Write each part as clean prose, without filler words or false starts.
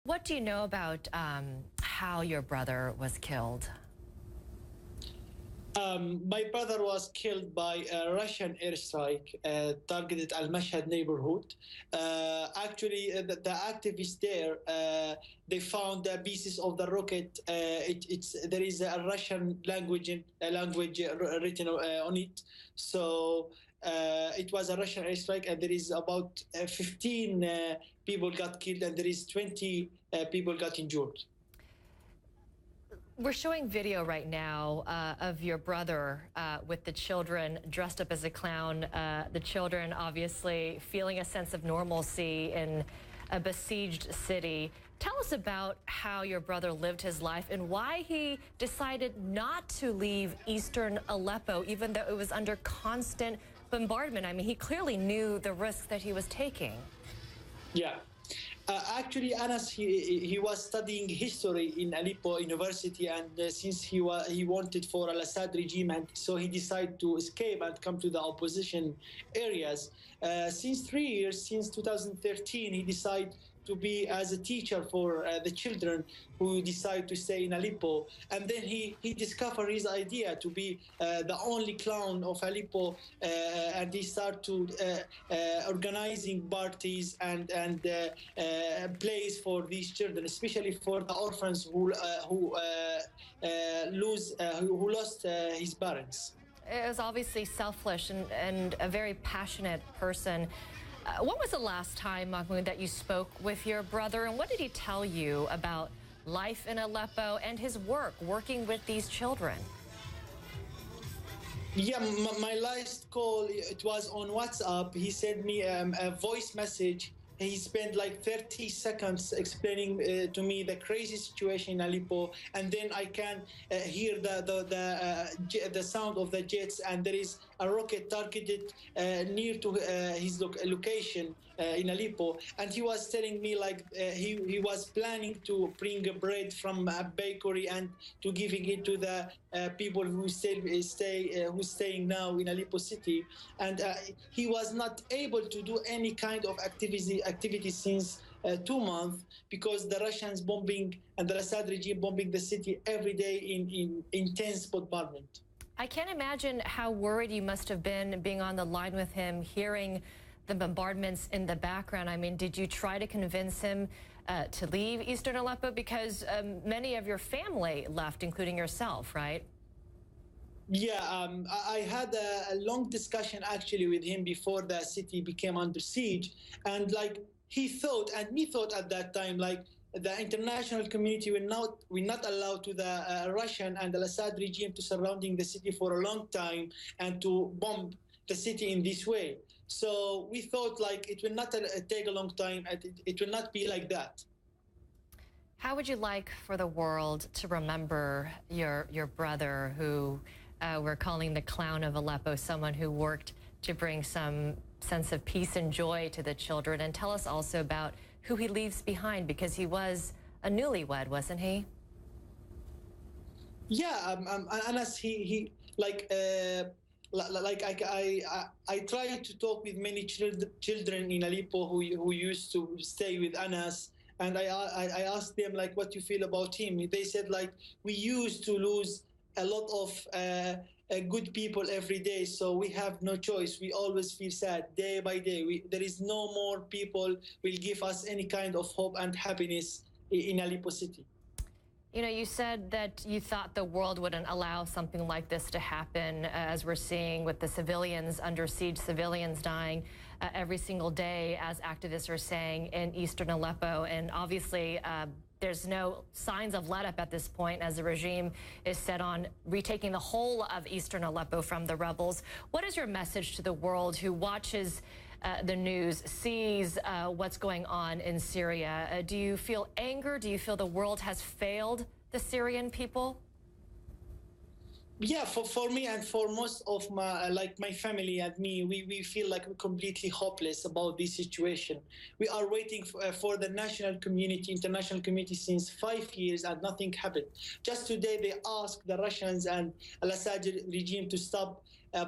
What do you know about how your brother was killed? My brother was killed by a Russian airstrike targeted Al-Mashhad neighborhood. The activists there, they found the pieces of the rocket. There is a Russian language written on it. So it was a Russian airstrike, and there is about 15 people got killed, and there is 20 people got injured. We're showing video right now of your brother with the children dressed up as a clown. The children obviously feeling a sense of normalcy in a besieged city. Tell us about how your brother lived his life and why he decided not to leave eastern Aleppo, even though it was under constant bombardment. I mean, he clearly knew the risks that he was taking. Yeah. Actually, Anas, he was studying history in Aleppo University, and since he wanted for Al-Assad regime, and so he decided to escape and come to the opposition areas. Since 3 years, since 2013, he decided to be as a teacher for the children who decide to stay in Aleppo. And then he discovered his idea to be the only clown of Aleppo, and he started to organizing parties and plays for these children, especially for the orphans who lost his parents. It was obviously selfish and a very passionate person. When was the last time, Mahmoud, that you spoke with your brother, and what did he tell you about life in Aleppo and his working with these children? Yeah, my last call, it was on WhatsApp. He sent me a voice message. He spent like 30 seconds explaining to me the crazy situation in Aleppo, and then I can hear the sound of the jets, and there is a rocket targeted near to his location in Aleppo, and he was telling me like he was planning to bring bread from a bakery and to giving it to the people who who's staying now in Aleppo city, and he was not able to do any kind of activity since 2 months because the Russians bombing and the Assad regime bombing the city every day in intense bombardment. I can't imagine how worried you must have been being on the line with him, hearing the bombardments in the background. I mean, did you try to convince him to leave eastern Aleppo? Because many of your family left, including yourself, right? Yeah, I had a long discussion actually with him before the city became under siege, and like he thought, and me thought at that time, like the international community will not allow to the Russian and the Assad regime to surrounding the city for a long time and to bomb the city in this way. So we thought like it will not take a long time, and it will not be like that. How would you like for the world to remember your brother, who we're calling the clown of Aleppo, someone who worked to bring some sense of peace and joy to the children? And tell us also about who he leaves behind, because he was a newlywed, wasn't he? Yeah, Anas, he like I tried to talk with many children in Aleppo who used to stay with Anas, and I asked them like what you feel about him. They said like we used to lose a lot of good people every day, so we have no choice. We always feel sad day by day. There is no more people will give us any kind of hope and happiness in Aleppo city. You know, you said that you thought the world wouldn't allow something like this to happen, as we're seeing with the civilians under siege, civilians dying every single day, as activists are saying, in eastern Aleppo. And obviously, there's no signs of let up at this point, as the regime is set on retaking the whole of eastern Aleppo from the rebels. What is your message to the world who watches the news, sees what's going on in Syria? Do you feel anger? Do you feel the world has failed the Syrian people? Yeah, for me and for most of my family and me, we feel like we're completely hopeless about this situation. We are waiting for the international community since 5 years, and nothing happened. Just today they asked the Russians and Al-Assad regime to stop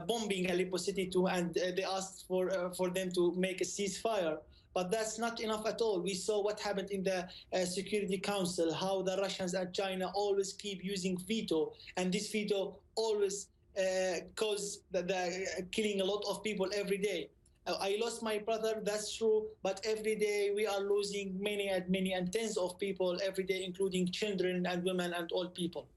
bombing Aleppo city too, and they asked for them to make a ceasefire. But that's not enough at all. We saw what happened in the Security Council, how the Russians and China always keep using veto, and this veto always cause the killing a lot of people every day. I lost my brother, that's true, but every day we are losing many and many and tens of people every day, including children and women and old people.